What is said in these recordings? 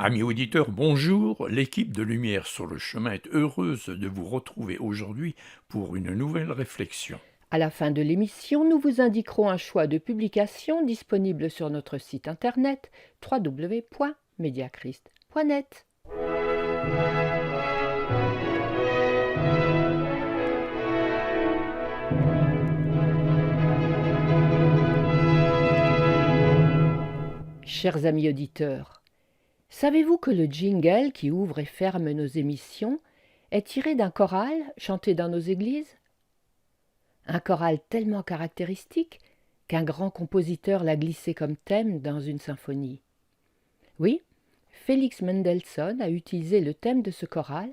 Amis auditeurs, bonjour. L'équipe de Lumière sur le chemin est heureuse de vous retrouver aujourd'hui pour une nouvelle réflexion. À la fin de l'émission, nous vous indiquerons un choix de publication disponible sur notre site internet www.mediachrist.net. Chers amis auditeurs, savez-vous que le jingle qui ouvre et ferme nos émissions est tiré d'un choral chanté dans nos églises? Un choral tellement caractéristique qu'un grand compositeur l'a glissé comme thème dans une symphonie. Oui, Félix Mendelssohn a utilisé le thème de ce choral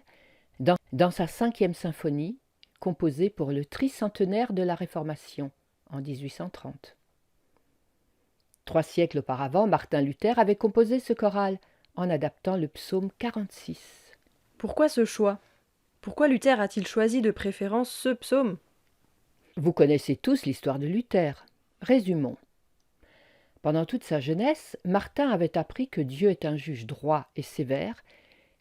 dans sa 5e symphonie, composée pour le tricentenaire de la Réformation, en 1830. 3 siècles auparavant, Martin Luther avait composé ce choral en adaptant le psaume 46. Pourquoi ce choix? Pourquoi Luther a-t-il choisi de préférence ce psaume? Vous connaissez tous l'histoire de Luther. Résumons. Pendant toute sa jeunesse, Martin avait appris que Dieu est un juge droit et sévère,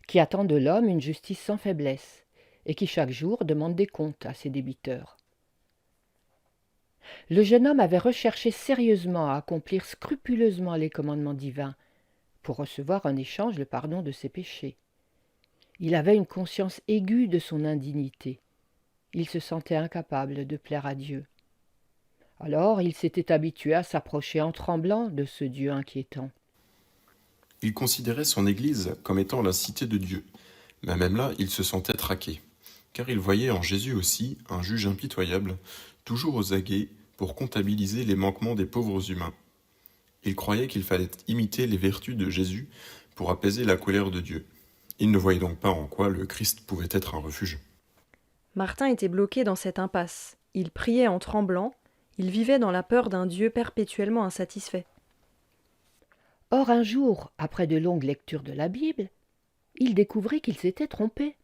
qui attend de l'homme une justice sans faiblesse, et qui chaque jour demande des comptes à ses débiteurs. Le jeune homme avait recherché sérieusement à accomplir scrupuleusement les commandements divins, pour recevoir en échange le pardon de ses péchés. Il avait une conscience aiguë de son indignité. Il se sentait incapable de plaire à Dieu. Alors il s'était habitué à s'approcher en tremblant de ce Dieu inquiétant. Il considérait son Église comme étant la cité de Dieu, mais même là, il se sentait traqué, car il voyait en Jésus aussi un juge impitoyable, toujours aux aguets pour comptabiliser les manquements des pauvres humains. Il croyait qu'il fallait imiter les vertus de Jésus pour apaiser la colère de Dieu. Il ne voyait donc pas en quoi le Christ pouvait être un refuge. Martin était bloqué dans cette impasse. Il priait en tremblant, il vivait dans la peur d'un Dieu perpétuellement insatisfait. Or un jour, après de longues lectures de la Bible, il découvrit qu'il s'était trompé.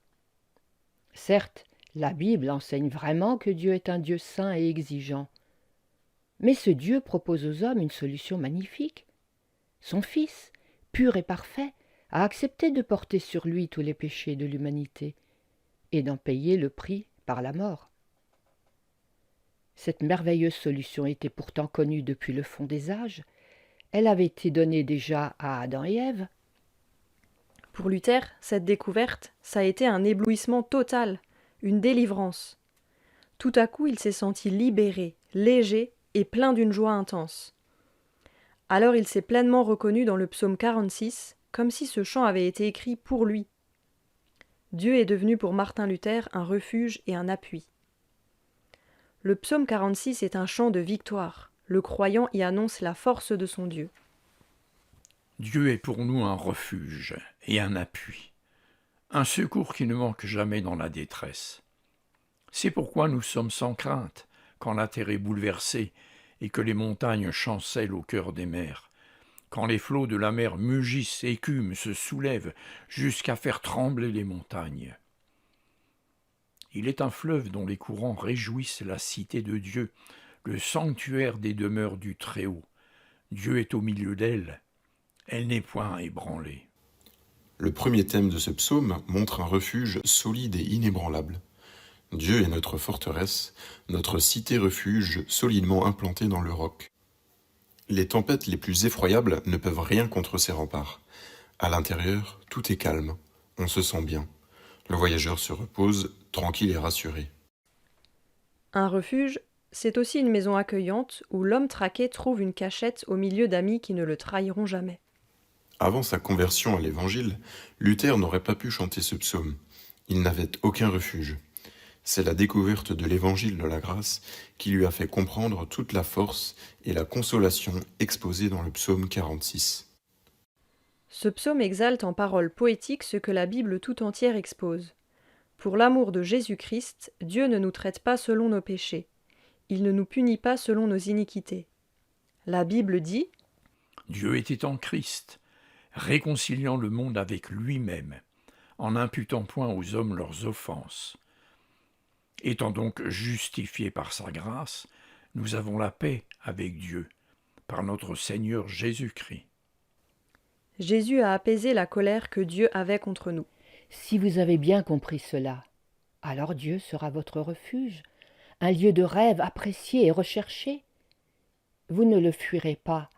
Certes, la Bible enseigne vraiment que Dieu est un Dieu saint et exigeant. Mais ce Dieu propose aux hommes une solution magnifique. Son Fils, pur et parfait, a accepté de porter sur lui tous les péchés de l'humanité et d'en payer le prix par la mort. Cette merveilleuse solution était pourtant connue depuis le fond des âges. Elle avait été donnée déjà à Adam et Ève. Pour Luther, cette découverte, ça a été un éblouissement total, une délivrance. Tout à coup, il s'est senti libéré, léger et plein d'une joie intense. Alors il s'est pleinement reconnu dans le psaume 46, comme si ce chant avait été écrit pour lui. Dieu est devenu pour Martin Luther un refuge et un appui. Le psaume 46 est un chant de victoire. Le croyant y annonce la force de son Dieu. Dieu est pour nous un refuge et un appui, un secours qui ne manque jamais dans la détresse. C'est pourquoi nous sommes sans crainte quand la terre est bouleversée et que les montagnes chancellent au cœur des mers, quand les flots de la mer mugissent, écument, se soulèvent jusqu'à faire trembler les montagnes. Il est un fleuve dont les courants réjouissent la cité de Dieu, le sanctuaire des demeures du Très-Haut. Dieu est au milieu d'elle, elle n'est point ébranlée. Le premier thème de ce psaume montre un refuge solide et inébranlable. Dieu est notre forteresse, notre cité-refuge solidement implantée dans le roc. Les tempêtes les plus effroyables ne peuvent rien contre ces remparts. À l'intérieur, tout est calme, on se sent bien. Le voyageur se repose, tranquille et rassuré. Un refuge, c'est aussi une maison accueillante où l'homme traqué trouve une cachette au milieu d'amis qui ne le trahiront jamais. Avant sa conversion à l'Évangile, Luther n'aurait pas pu chanter ce psaume. Il n'avait aucun refuge. C'est la découverte de l'Évangile de la grâce qui lui a fait comprendre toute la force et la consolation exposées dans le psaume 46. Ce psaume exalte en paroles poétiques ce que la Bible tout entière expose. Pour l'amour de Jésus-Christ, Dieu ne nous traite pas selon nos péchés. Il ne nous punit pas selon nos iniquités. La Bible dit « Dieu était en Christ, réconciliant le monde avec lui-même, en n'imputant point aux hommes leurs offenses. Étant donc justifiés par sa grâce, nous avons la paix avec Dieu, par notre Seigneur Jésus-Christ. » Jésus a apaisé la colère que Dieu avait contre nous. Si vous avez bien compris cela, alors Dieu sera votre refuge, un lieu de rêve apprécié et recherché. Vous ne le fuirez pas,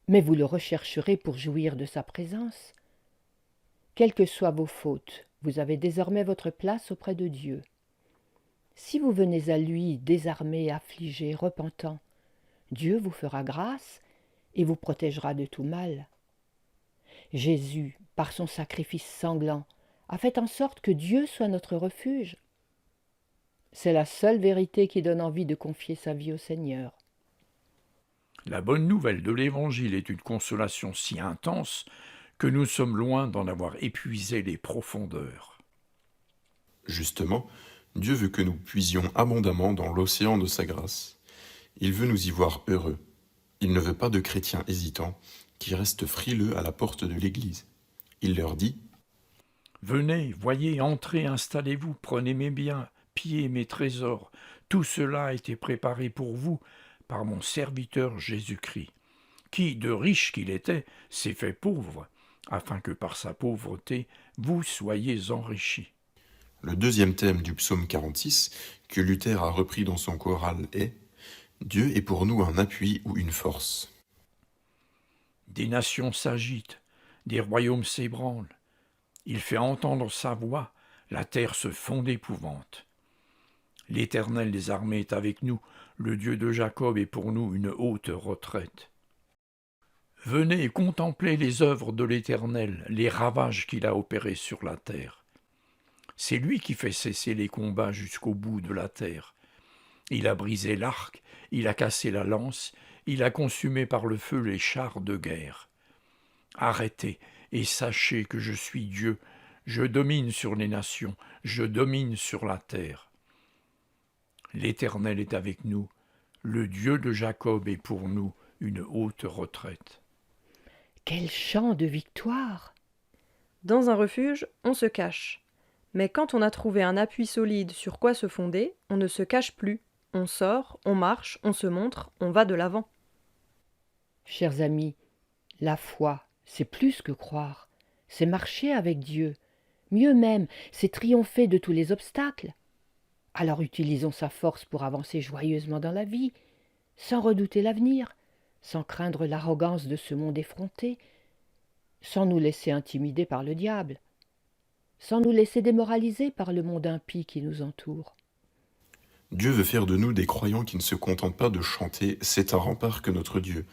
mais vous le rechercherez pour jouir de sa présence. Quelles que soient vos fautes, vous avez désormais votre place auprès de Dieu. Si vous venez à lui désarmé, affligé, repentant, Dieu vous fera grâce et vous protégera de tout mal. Jésus, par son sacrifice sanglant, a fait en sorte que Dieu soit notre refuge. C'est la seule vérité qui donne envie de confier sa vie au Seigneur. La bonne nouvelle de l'Évangile est une consolation si intense que nous sommes loin d'en avoir épuisé les profondeurs. Justement, Dieu veut que nous puisions abondamment dans l'océan de sa grâce. Il veut nous y voir heureux. Il ne veut pas de chrétiens hésitants qui restent frileux à la porte de l'Église. Il leur dit : « Venez, voyez, entrez, installez-vous, prenez mes biens, pillez mes trésors. Tout cela a été préparé pour vous par mon serviteur Jésus-Christ, qui, de riche qu'il était, s'est fait pauvre, afin que par sa pauvreté, vous soyez enrichis. » Le deuxième thème du psaume 46, que Luther a repris dans son choral, est « Dieu est pour nous un appui ou une force ». Des nations s'agitent, des royaumes s'ébranlent. Il fait entendre sa voix, la terre se fond d'épouvante. L'Éternel des armées est avec nous, le Dieu de Jacob est pour nous une haute retraite. Venez contempler les œuvres de l'Éternel, les ravages qu'il a opérés sur la terre. C'est lui qui fait cesser les combats jusqu'au bout de la terre. Il a brisé l'arc, il a cassé la lance, il a consumé par le feu les chars de guerre. Arrêtez et sachez que je suis Dieu, je domine sur les nations, je domine sur la terre. L'Éternel est avec nous, le Dieu de Jacob est pour nous une haute retraite. Quel chant de victoire! Dans un refuge, on se cache. Mais quand on a trouvé un appui solide sur quoi se fonder, on ne se cache plus. On sort, on marche, on se montre, on va de l'avant. Chers amis, la foi, c'est plus que croire, c'est marcher avec Dieu. Mieux même, c'est triompher de tous les obstacles. Alors utilisons sa force pour avancer joyeusement dans la vie, sans redouter l'avenir, sans craindre l'arrogance de ce monde effronté, sans nous laisser intimider par le diable, sans nous laisser démoraliser par le monde impie qui nous entoure. Dieu veut faire de nous des croyants qui ne se contentent pas de chanter « C'est un rempart que notre Dieu »,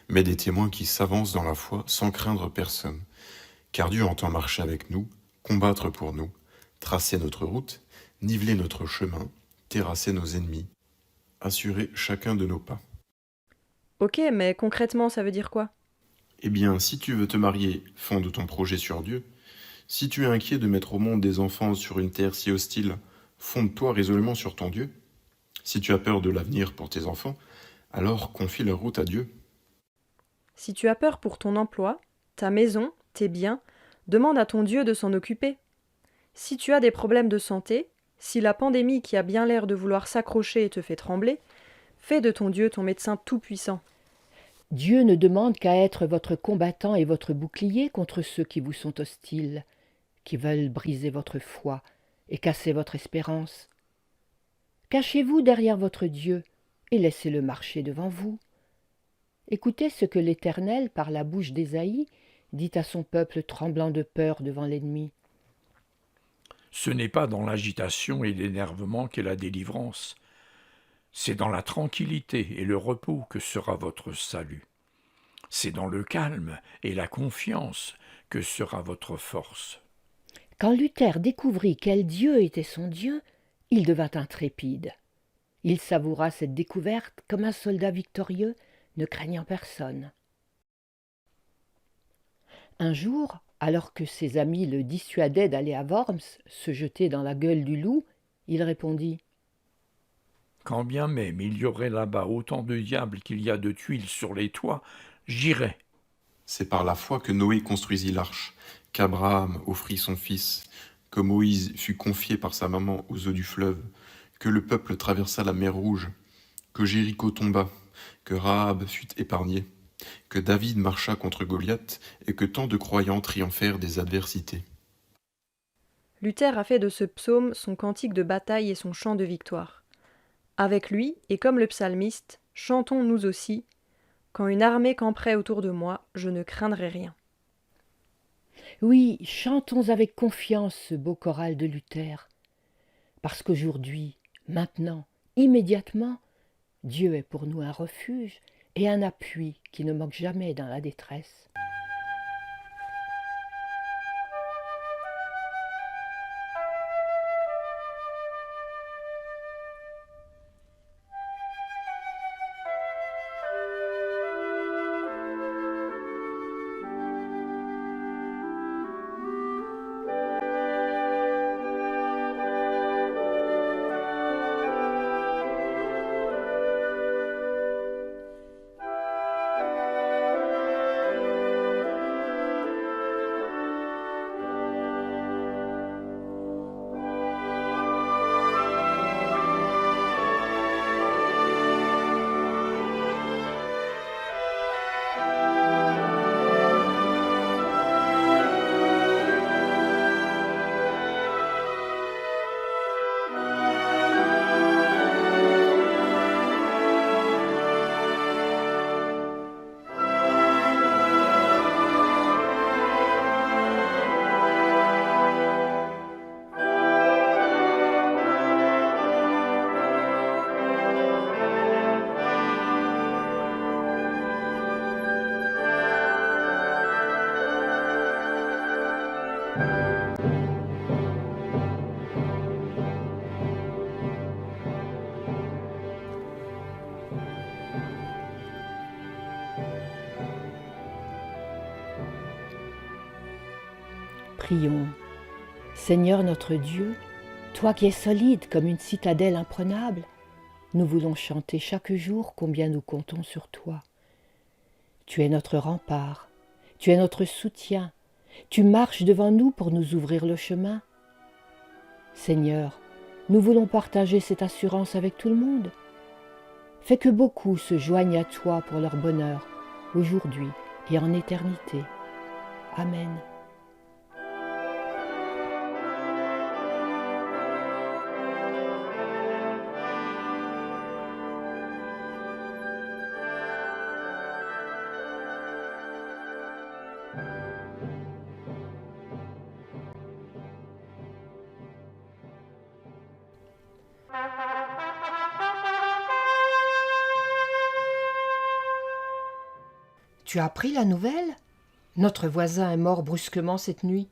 mais des témoins qui s'avancent dans la foi sans craindre personne. Car Dieu entend marcher avec nous, combattre pour nous, tracer notre route, niveler notre chemin, terrasser nos ennemis, assurer chacun de nos pas. Ok, mais concrètement, ça veut dire quoi? Eh bien, si tu veux te marier, fonde ton projet sur Dieu. Si tu es inquiet de mettre au monde des enfants sur une terre si hostile, fonde-toi résolument sur ton Dieu. Si tu as peur de l'avenir pour tes enfants, alors confie leur route à Dieu. Si tu as peur pour ton emploi, ta maison, tes biens, demande à ton Dieu de s'en occuper. Si tu as des problèmes de santé, si la pandémie qui a bien l'air de vouloir s'accrocher te fait trembler, fais de ton Dieu ton médecin tout-puissant. Dieu ne demande qu'à être votre combattant et votre bouclier contre ceux qui vous sont hostiles, qui veulent briser votre foi et casser votre espérance. Cachez-vous derrière votre Dieu et laissez-le marcher devant vous. Écoutez ce que l'Éternel, par la bouche d'Ésaïe, dit à son peuple tremblant de peur devant l'ennemi. Ce n'est pas dans l'agitation et l'énervement qu'est la délivrance. C'est dans la tranquillité et le repos que sera votre salut. C'est dans le calme et la confiance que sera votre force. Quand Luther découvrit quel Dieu était son Dieu, il devint intrépide. Il savoura cette découverte comme un soldat victorieux, ne craignant personne. Un jour, alors que ses amis le dissuadaient d'aller à Worms, se jeter dans la gueule du loup, il répondit : « Quand bien même il y aurait là-bas autant de diables qu'il y a de tuiles sur les toits, j'irai. » C'est par la foi que Noé construisit l'arche, qu'Abraham offrit son fils, que Moïse fut confié par sa maman aux eaux du fleuve, que le peuple traversa la mer Rouge, que Jéricho tomba, que Rahab fut épargnée, que David marcha contre Goliath et que tant de croyants triomphèrent des adversités. Luther a fait de ce psaume son cantique de bataille et son chant de victoire. Avec lui, et comme le psalmiste, chantons nous aussi. Quand une armée camperait autour de moi, je ne craindrai rien. Oui, chantons avec confiance ce beau choral de Luther, parce qu'aujourd'hui, maintenant, immédiatement, Dieu est pour nous un refuge et un appui qui ne manque jamais dans la détresse. Prions. Seigneur notre Dieu, toi qui es solide comme une citadelle imprenable, nous voulons chanter chaque jour combien nous comptons sur toi. Tu es notre rempart, tu es notre soutien, tu marches devant nous pour nous ouvrir le chemin. Seigneur, nous voulons partager cette assurance avec tout le monde. Fais que beaucoup se joignent à toi pour leur bonheur, aujourd'hui et en éternité. Amen. Tu as appris la nouvelle ? Notre voisin est mort brusquement cette nuit.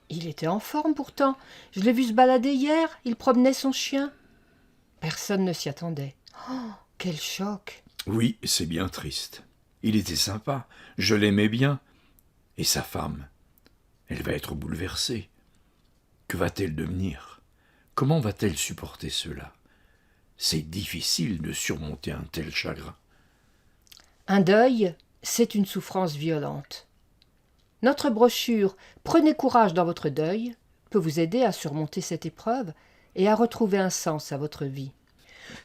Il était en forme pourtant. Je l'ai vu se balader hier, il promenait son chien. Personne ne s'y attendait. Oh, quel choc! Oui, c'est bien triste. Il était sympa, je l'aimais bien. Et sa femme, elle va être bouleversée. Que va-t-elle devenir ? Comment va-t-elle supporter cela ? C'est difficile de surmonter un tel chagrin. Un deuil, c'est une souffrance violente. Notre brochure « Prenez courage dans votre deuil » peut vous aider à surmonter cette épreuve et à retrouver un sens à votre vie.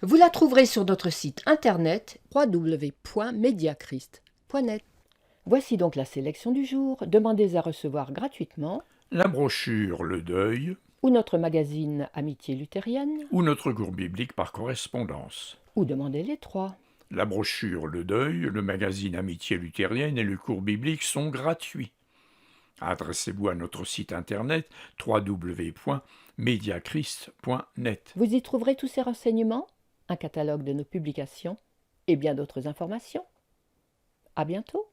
Vous la trouverez sur notre site internet www.mediachrist.net. Voici donc la sélection du jour. Demandez à recevoir gratuitement La brochure Le Deuil ou notre magazine Amitié luthérienne ou notre cours biblique par correspondance. ou demandez les trois. La brochure Le Deuil, le magazine Amitié luthérienne et le cours biblique sont gratuits. Adressez-vous à notre site internet www.mediachrist.net. Vous y trouverez tous ces renseignements, un catalogue de nos publications et bien d'autres informations. À bientôt.